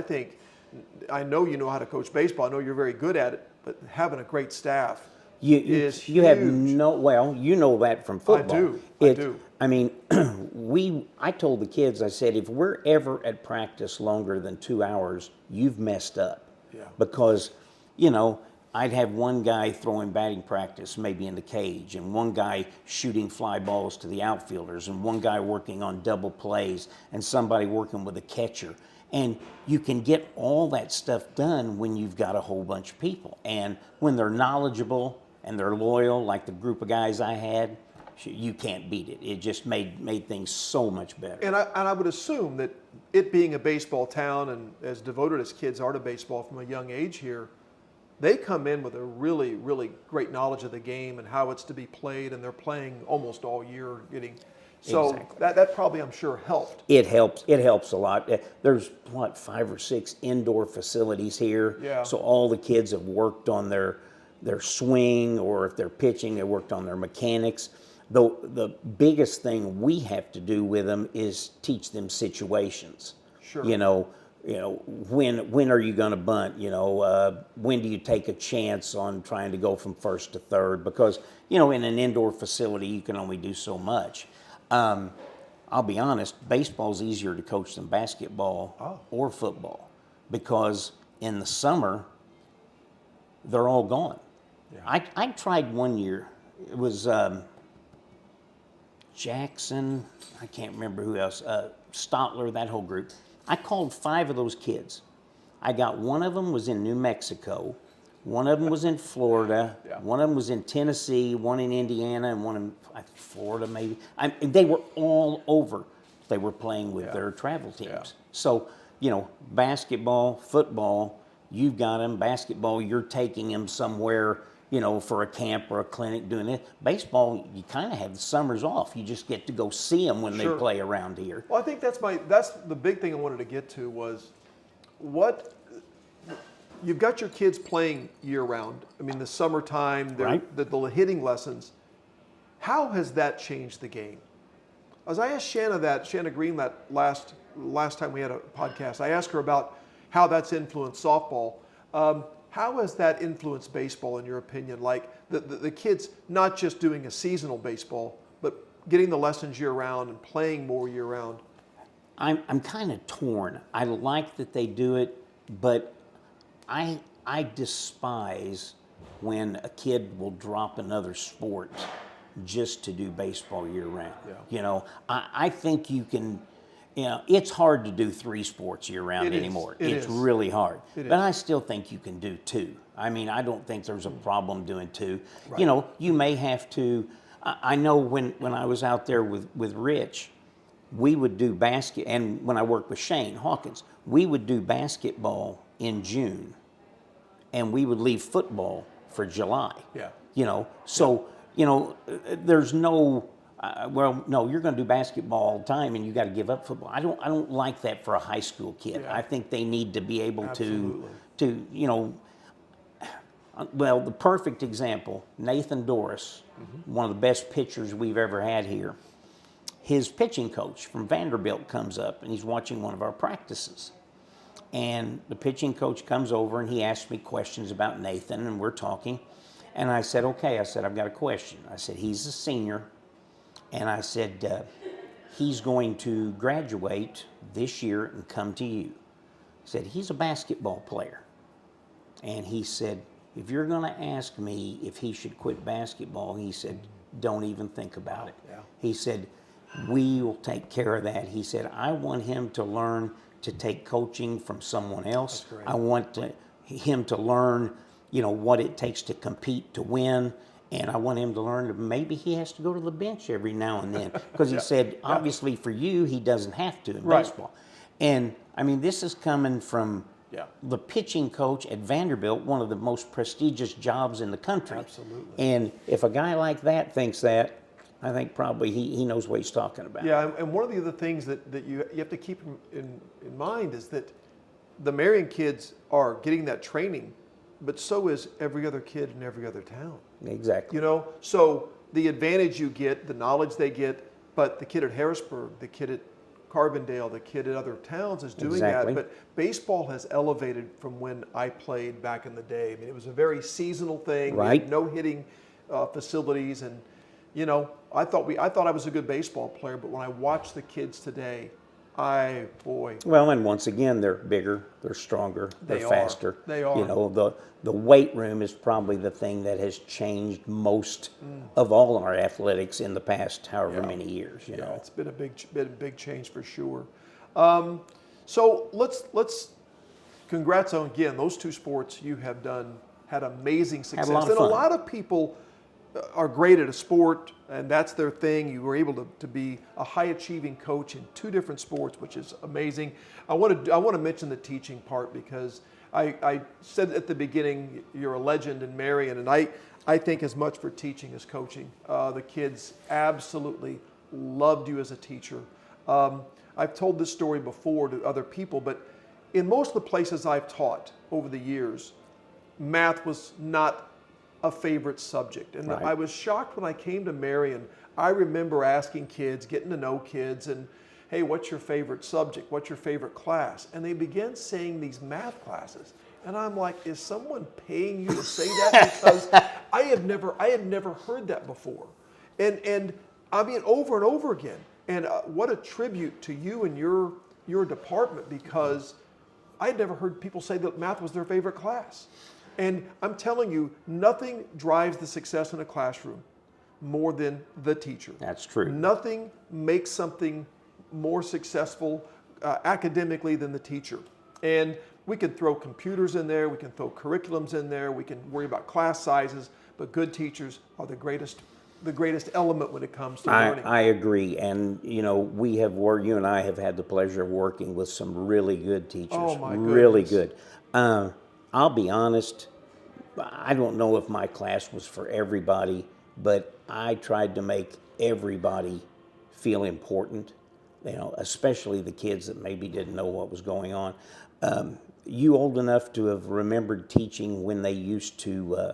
I know you know how to coach baseball. I know you're very good at it, but having a great staff You have no, well, you know that from football. I do. I mean, I told the kids, I said, if we're ever at practice longer than 2 hours, you've messed up. Yeah. Because, I'd have one guy throwing batting practice maybe in the cage, and one guy shooting fly balls to the outfielders, and one guy working on double plays, and somebody working with a catcher. And you can get all that stuff done when you've got a whole bunch of people. And when they're knowledgeable and they're loyal, like the group of guys I had, you can't beat it. It just made things so much better. And I would assume that it being a baseball town, and as devoted as kids are to baseball from a young age here, they come in with a really, really great knowledge of the game and how it's to be played, and they're playing almost all year so Exactly. that probably, I'm sure, helped. It helps a lot. There's 5 or 6 indoor facilities here. Yeah. So all the kids have worked on their swing, or if they're pitching, they worked on their mechanics. The biggest thing we have to do with them is teach them situations. Sure. When are you going to bunt? When do you take a chance on trying to go from first to third? Because, in an indoor facility, you can only do so much. I'll be honest, baseball's easier to coach than basketball or football, because in the summer, they're all gone. Yeah. I tried one year. It was Jackson, I can't remember who else, Stotler, that whole group. I called 5 of those kids. I got one of them was in New Mexico, one of them was in Florida, one of them was in Tennessee, one in Indiana, and one in Florida maybe. They were all over. They were playing with their travel teams. Yeah. So, basketball, football, you've got them. Basketball, you're taking them somewhere, for a camp or a clinic doing it. Baseball, you kind of have the summers off. You just get to go see them when they play around here. Well, I think that's the big thing I wanted to get to was you've got your kids playing year round. I mean, the summertime, the hitting lessons. How has that changed the game? As I asked Shanna Green that last time we had a podcast, I asked her about how that's influenced softball. How has that influenced baseball, in your opinion? Like the kids not just doing a seasonal baseball, but getting the lessons year round and playing more year round. I'm kind of torn. I like that they do it, but I despise when a kid will drop another sport just to do baseball year round. Yeah. I think you can. It's hard to do 3 sports year round anymore. It's really hard. But I still think you can do 2. I mean, I don't think there's a problem doing 2. Right. You may have to. I know when I was out there with Rich, we would do and when I worked with Shane Hawkins, we would do basketball in June, and we would leave football for July. Yeah. There's no. No, you're going to do basketball all the time, and you got to give up football. I don't like that for a high school kid. Yeah. I think they need to be able to. Well, the perfect example, Nathan Doris, one of the best pitchers we've ever had here. His pitching coach from Vanderbilt comes up, and he's watching one of our practices. And the pitching coach comes over, and he asks me questions about Nathan, and we're talking. And I said, okay, I've got a question. I said, he's a senior. And I said, he's going to graduate this year and come to you. I said, he's a basketball player. And he said, if you're going to ask me if he should quit basketball, he said, don't even think about it. Yeah. He said, we will take care of that. He said, I want him to learn to take coaching from someone else. I want him to learn, what it takes to compete to win. And I want him to learn that maybe he has to go to the bench every now and then. Because he said, obviously for you, he doesn't have to in baseball. And, I mean, this is coming from the pitching coach at Vanderbilt, one of the most prestigious jobs in the country. Absolutely. And if a guy like that thinks that, I think probably he knows what he's talking about. Yeah, and one of the other things that you have to keep in mind is that the Marion kids are getting that training, but so is every other kid in every other town. Exactly. So the advantage you get, the knowledge they get, but the kid at Harrisburg, the kid at Carbondale, the kid in other towns is doing Exactly. that. But baseball has elevated from when I played back in the day. I mean, it was a very seasonal thing. We Right. had no hitting facilities, and you know, I thought I was a good baseball player, but when I watch the kids today, boy. Well, and once again, they're bigger, they're stronger, they're They are. faster. They are. You know, the weight room is probably the thing that has changed most of all our athletics in the past however many years. You know, It's been a big change for sure. So let's congrats on again those two sports you have had amazing success. Had a lot of and fun. a lot of people are great at a sport and that's their thing. You were able to be a high achieving coach in two different sports, which is amazing. I want to mention the teaching part because I said at the beginning you're a legend in Marion, and I think as much for teaching as coaching. The kids absolutely loved you as a teacher. I've told this story before to other people, but in most of the places I've taught over the years, math was not a favorite subject. And Right. I was shocked when I came to Marion. I remember asking kids, getting to know kids, and hey, what's your favorite subject? What's your favorite class? And they began saying these math classes. And I'm like, is someone paying you to say that? Because I had never heard that before. And I mean, over and over again. And what a tribute to you and your department, because I had never heard people say that math was their favorite class. And I'm telling you, nothing drives the success in a classroom more than the teacher. That's true. Nothing makes something more successful academically than the teacher. And we can throw computers in there, we can throw curriculums in there, we can worry about class sizes, but good teachers are the greatest element when it comes to learning. I agree, and you know you and I have had the pleasure of working with some really good teachers. Oh, my really goodness. good. I'll be honest, I don't know if my class was for everybody, but I tried to make everybody feel important. You know, especially the kids that maybe didn't know what was going on. You old enough to have remembered teaching when they used to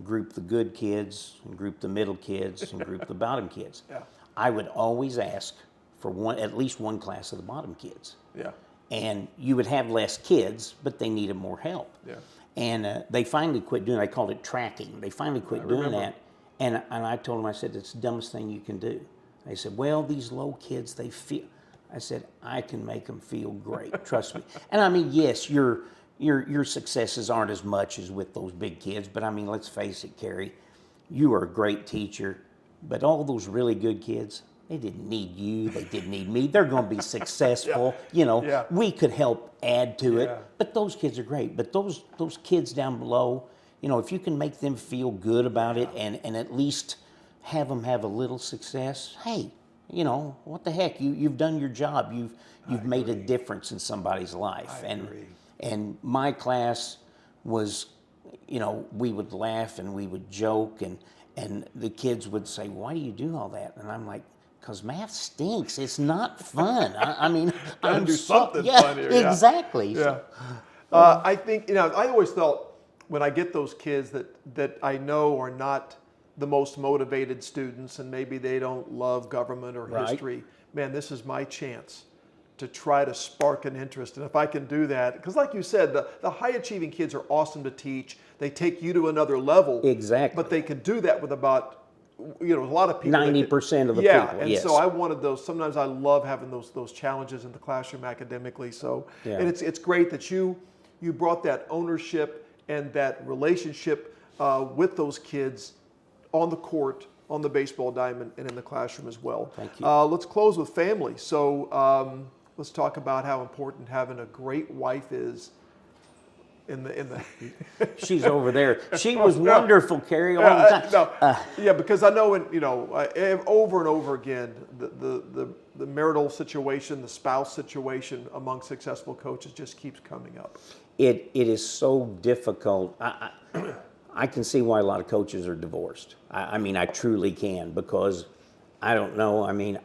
group the good kids and group the middle kids and group the bottom kids. Yeah. I would always ask for at least one class of the bottom kids. Yeah. And you would have less kids, but they needed more help. Yeah. And they finally quit doing. I called it tracking. They finally quit doing remember. that. And I told them, I said, it's the dumbest thing you can do. They said, well, these low kids, they feel. I said, I can make them feel great. Trust me. And I mean, yes, your successes aren't as much as with those big kids, but I mean, let's face it, Kerry, you are a great teacher, but all those really good kids, they didn't need you, they didn't need me. They're going to be successful. You know, Yeah. we could help add to it, Yeah. but those kids are great. But those kids down below, you know, if you can make them feel good about it and at least have them have a little success, hey, you know, what the heck? You've done your job. You've made a difference in somebody's life. I agree. And my class was, you know, we would laugh and we would joke and the kids would say, why do you do all that? And I'm like, because math stinks. It's not fun. I mean, Gotta do something fun here, yeah. Exactly. Yeah. I think, you know, I always felt when I get those kids that I know are not the most motivated students and maybe they don't love government or Right. history, man, this is my chance to try to spark an interest. And if I can do that, because like you said, the high achieving kids are awesome to teach. They take you to another level. Exactly. But they can do that with about, you know, a lot of people. 90% of the yeah, people, and yes. so I wanted those. Sometimes I love having those challenges in the classroom academically. So, Yeah. and it's great that you brought that ownership and that relationship with those kids on the court, on the baseball diamond, and in the classroom as well. Thank you. Let's close with family. So let's talk about how important having a great wife is. In the She's over there. She was wonderful, Kerry, all the time. yeah, because I know when over and over again the marital situation, the spouse situation among successful coaches just keeps coming up. It is so difficult. I can see why a lot of coaches are divorced. I mean, I truly can, because I don't know. I mean,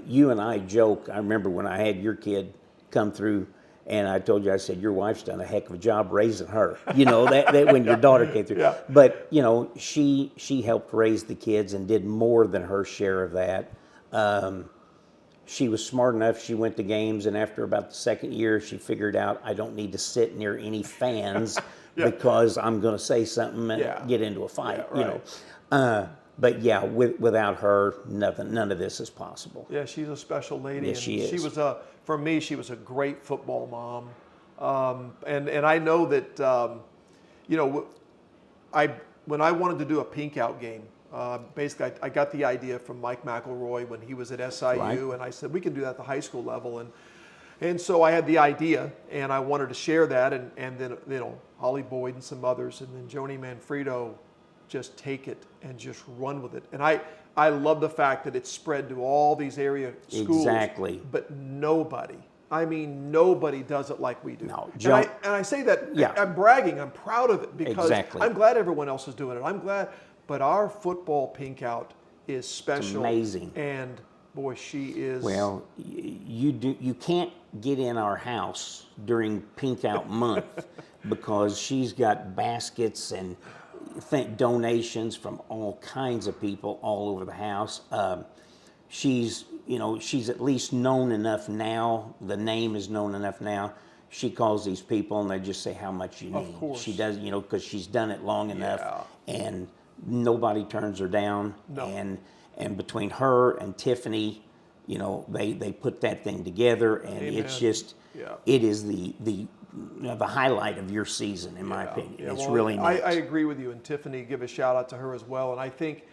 you and I joke. I remember when I had your kid come through, and I told you, I said, your wife's done a heck of a job raising her. You know, that when your daughter came through. Yeah. But, you know, she helped raise the kids and did more than her share of that. she was smart enough. She went to games, and after about the second year, she figured out I don't need to sit near any fans because I'm going to say something and get into a fight. Yeah, right. You know, but yeah, without her, none of this is possible. Yeah, she's a special lady. Yes, and she is. She was for me, she was a great football mom. And I know that, you know, when I wanted to do a pink out game, basically I got the idea from Mike McElroy when he was at SIU, Right. and I said we can do that at the high school level, and so I had the idea, and I wanted to share that, and then, you know, Holly Boyd and some others, and then Joni Manfredo just take it and just run with it. And I love the fact that it's spread to all these area schools. Exactly. But nobody, I mean, nobody does it like we do. No, and I say that, I'm bragging, I'm proud of it because I'm glad everyone else is doing it. I'm glad, but our football pink out is special. It's amazing. And boy, she is. Well, you can't get in our house during pink out month because she's got baskets and donations from all kinds of people all over the house. She's at least known enough now. The name is known enough now. She calls these people and they just say how much you need. Of course. She does, because she's done it long enough, and nobody turns her down. No. And between her and Tiffany, they put that thing together, and it's just it is the highlight of your season, in my opinion. Yeah, it's really neat. I agree with you, and Tiffany, give a shout out to her as well. And I think,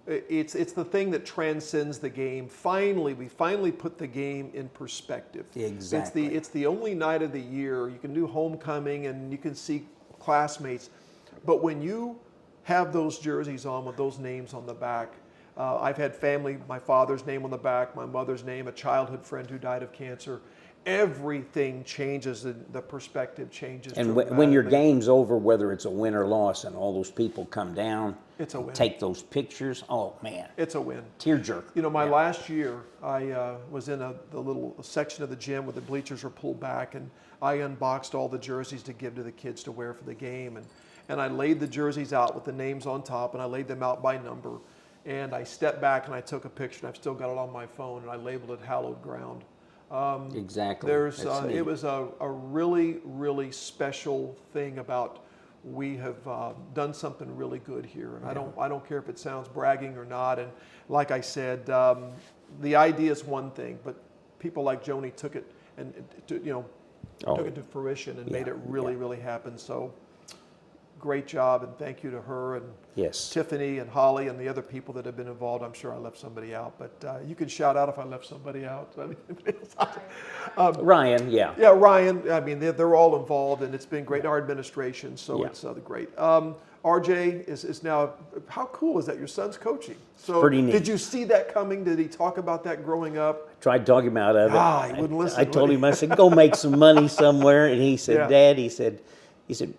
it's the thing that transcends the game. We finally put the game in perspective. Exactly. It's the only night of the year you can do homecoming and you can see classmates, but when you have those jerseys on with those names on the back. I've had family, my father's name on the back, my mother's name, a childhood friend who died of cancer. Everything changes, the perspective changes. And when your game's over, whether it's a win or loss, and all those people come down, it's a win. Take those pictures. Oh man, it's a win. Tearjerker. My last year, I was in the little section of the gym where the bleachers were pulled back, and I unboxed all the jerseys to give to the kids to wear for the game, and I laid the jerseys out with the names on top, and I laid them out by number, and I stepped back and I took a picture, and I've still got it on my phone, and I labeled it Hallowed Ground. Exactly. It was a really, really special thing about we have done something really good here, and I don't care if it sounds bragging or not. And like I said, the idea is one thing, but people like Joni took it and took it to fruition and made it really, really happen. So great job, and thank you to her and Tiffany and Holly and the other people that have been involved. I'm sure I left somebody out, but you can shout out if I left somebody out. Ryan, yeah, Ryan. I mean, they're all involved, and it's been great. Our administration, so it's great. RJ is now. How cool is that? Your son's coaching. So pretty neat. Did you see that coming? Did he talk about that growing up? Tried talking him out of it. He wouldn't listen. I told him, I said, go make some money somewhere, and he said, Dad, he said,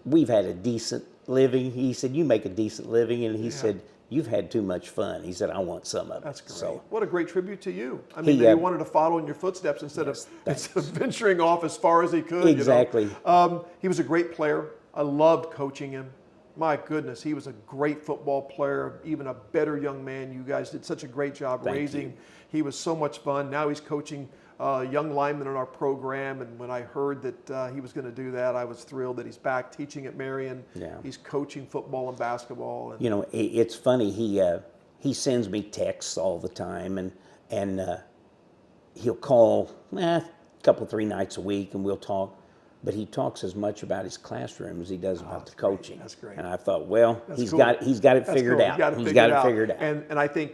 we've had a decent living. He said, you make a decent living, and he said, you've had too much fun. He said, I want some of it. That's great. So, what a great tribute to you. I mean, he wanted to follow in your footsteps instead of venturing off as far as he could. Exactly. He was a great player. I loved coaching him. My goodness, he was a great football player, even a better young man. You guys did such a great job raising. He was so much fun. Now he's coaching young linemen in our program, and when I heard that he was going to do that, I was thrilled that he's back teaching at Marion. Yeah. He's coaching football and basketball. And, it's funny. He sends me texts all the time, and he'll call a couple, 3 nights a week, and we'll talk. But he talks as much about his classroom as he does about the coaching. That's great. And I thought, well, he's cool. got it figured out. He's got it figured out. And I think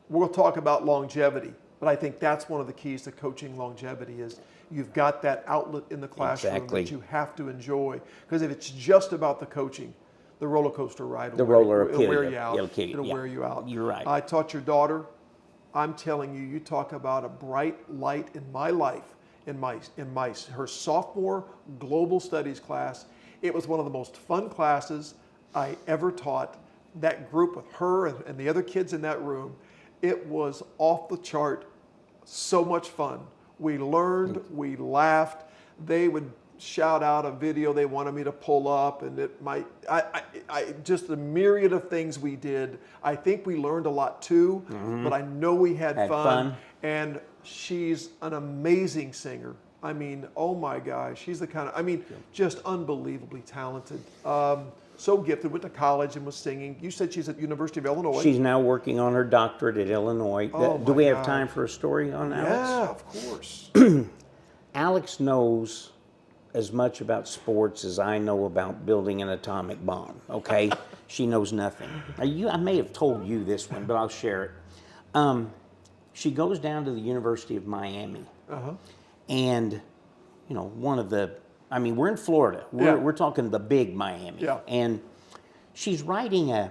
we'll talk about longevity. But I think that's one of the keys to coaching longevity is you've got that outlet in the classroom that you have to enjoy. Because if it's just about the coaching, the roller coaster ride will wear you out. It'll wear you out. You're right. I taught your daughter. I'm telling you, you talk about a bright light in my life, her sophomore global studies class. It was one of the most fun classes I ever taught. That group with her and the other kids in that room, it was off the chart. So much fun. We learned, we laughed. They would shout out a video they wanted me to pull up, and just the myriad of things we did. I think we learned a lot too, but I know we had fun. And she's an amazing singer. I mean, oh my gosh, she's the kind of, I mean, just unbelievably talented. So gifted, went to college and was singing. You said she's at University of Illinois. She's now working on her doctorate at Illinois. Oh, Do we have God. time for a story on Alex? Yeah, of course. Alex knows as much about sports as I know about building an atomic bomb, okay? She knows nothing. Now, I may have told you this one, but I'll share it. She goes down to the University of Miami. And, you know, we're in Florida. We're talking the big Miami. Yeah. And she's riding a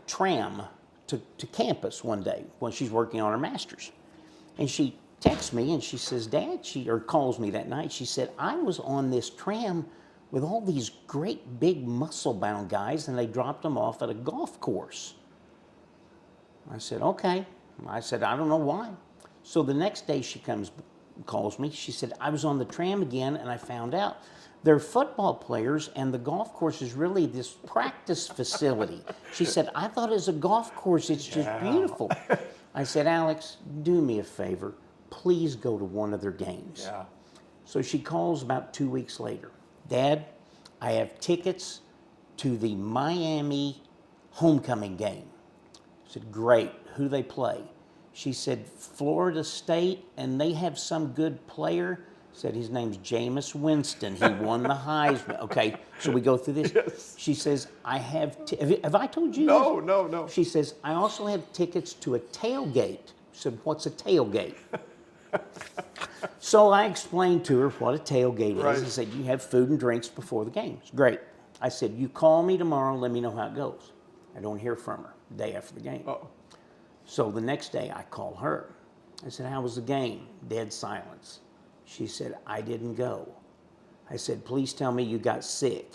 tram to campus one day when she's working on her master's. And she texts me and she says, Dad, or calls me that night, she said, I was on this tram with all these great big muscle-bound guys and they dropped them off at a golf course. I said, okay. I said, I don't know why. So the next day she calls me. She said, I was on the tram again and I found out they're football players and the golf course is really this practice facility. She said, I thought it was a golf course. It's just beautiful. I said, Alex, do me a favor. Please go to one of their games. Yeah. So she calls about 2 weeks later. Dad, I have tickets to the Miami homecoming game. I said, great. Who do they play? She said, Florida State, and they have some good player. Said his name's Jameis Winston. He won the Heisman. Okay, so we go through this. Yes. She says, I have I told you No, this? no. She says, I also have tickets to a tailgate. I said, what's a tailgate? So I explained to her what a tailgate Right. is. I said, you have food and drinks before the games. Great. I said, you call me tomorrow, let me know how it goes. I don't hear from her the day after the game. Uh-oh. So the next day I call her. I said, how was the game? Dead silence. She said, I didn't go. I said, please tell me you got sick.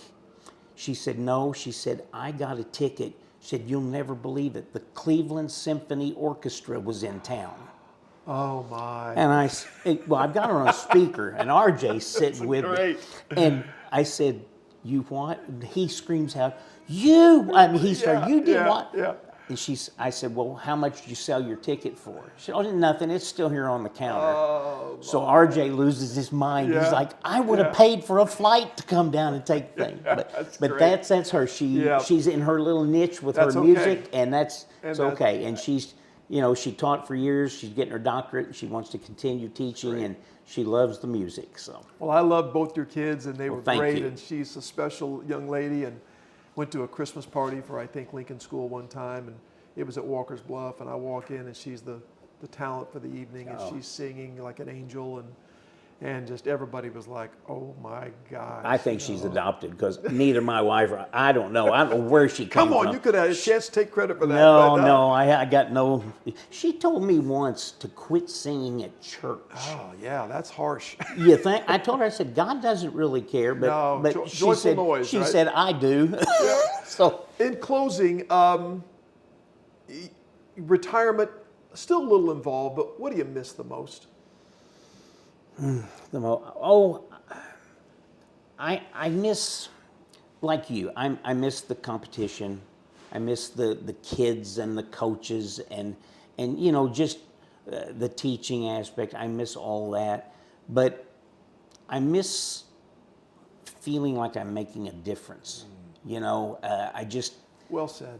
She said, no. She said, I got a ticket. She said, you'll never believe it. The Cleveland Symphony Orchestra was in town. Oh my. And I've got her on speaker, and RJ's sitting with great. me. And I said, you what? And he screams out, you! I mean, he started, you did what? Yeah. And I said, well, how much did you sell your ticket for? She said, oh, nothing. It's still here on the counter. Oh, so RJ loses his mind. Yeah. He's like, I would have paid for a flight to come down and take the thing. That's But great. that's her. She's in her little niche with That's her okay. music, and that's And okay. And she's, she taught for years. She's getting her doctorate, and she wants to continue teaching, and she loves the music. So. Well, I love both your kids, and they were thank great. you. And she's a special young lady, and went to a Christmas party for, I think, Lincoln School one time, and it was at Walker's Bluff, and I walk in, and she's the talent for the evening, and she's singing like an angel, and just everybody was like, oh my gosh. I think she's adopted because neither my wife or I don't know. I don't know where she came Come from. on, you could have a chance to take credit for that. No, but, no, I got no. She told me once to quit singing at church. Oh, yeah, that's harsh. You think? I told her, I said, God doesn't really care, but, No, but she joyful said, noise, she right? said, I do. So In closing, retirement, still a little involved, but what do you miss the most? I miss, like you, I miss the competition. I miss the kids and the coaches and just the teaching aspect. I miss all that, but I miss feeling like I'm making a difference. I just. Well said.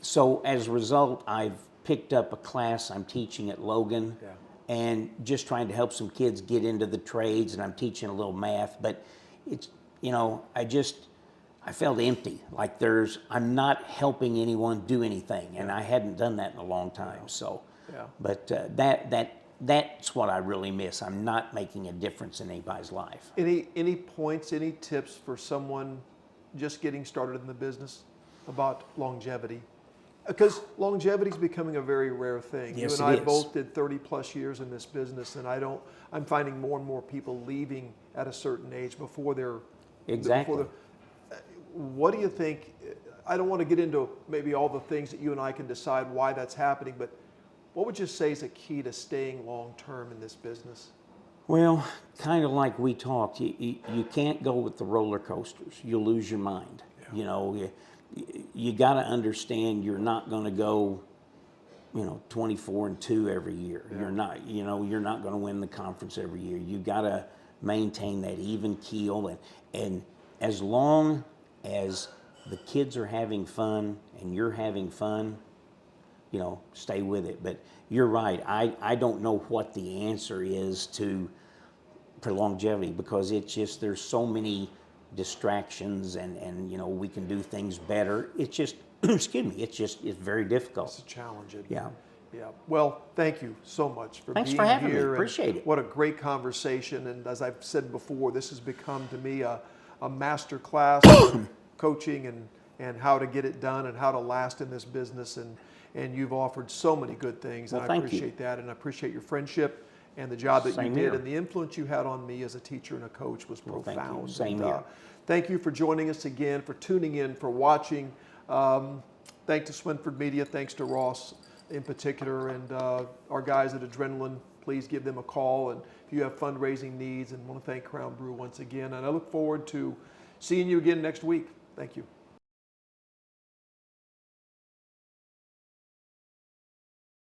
So as a result, I've picked up a class I'm teaching at Logan. Yeah. And just trying to help some kids get into the trades, and I'm teaching a little math, but it's, I felt empty, like I'm not helping anyone do anything, and I hadn't done that in a long time, so. Yeah. But that's what I really miss. I'm not making a difference in anybody's life. Any points, any tips for someone just getting started in the business about longevity? Because longevity is becoming a very rare thing. Yes, you and it I is. both did 30 plus years in this business, and I'm finding more and more people leaving at a certain age before they're Exactly. What do you think? I don't want to get into maybe all the things that you and I can decide why that's happening, but what would you say is a key to staying long term in this business? Well, kind of like we talked, you can't go with the roller coasters. You'll lose your mind. You got to understand you're not going to go 24-2 every year. You're not, you're not going to win the conference every year. You got to maintain that even keel, and as long as the kids are having fun and you're having fun, stay with it. But you're right. I don't know what the answer is for longevity, because it's just, there's so many distractions, and we can do things better. It's just excuse me, it's very difficult. It's a challenge. Isn't it? Yeah. Yeah. Well, thank you so much for Thanks being for having me. here. Appreciate it. What a great conversation. And as I've said before, this has become to me a master class on coaching and how to get it done and how to last in this business. And you've offered so many good things. Well, and I thank appreciate that. And I appreciate your friendship and the job that Same you did. here. And the influence you had on me as a teacher and a coach was Well, thank you. profound. Same And, here. thank you for joining us again, for tuning in, for watching. Thanks to Swinford Media. Thanks to Ross in particular, and our guys at Adrenaline. Please give them a call, and if you have fundraising needs, and want to thank Crown Brew once again. And I look forward to seeing you again next week. Thank you.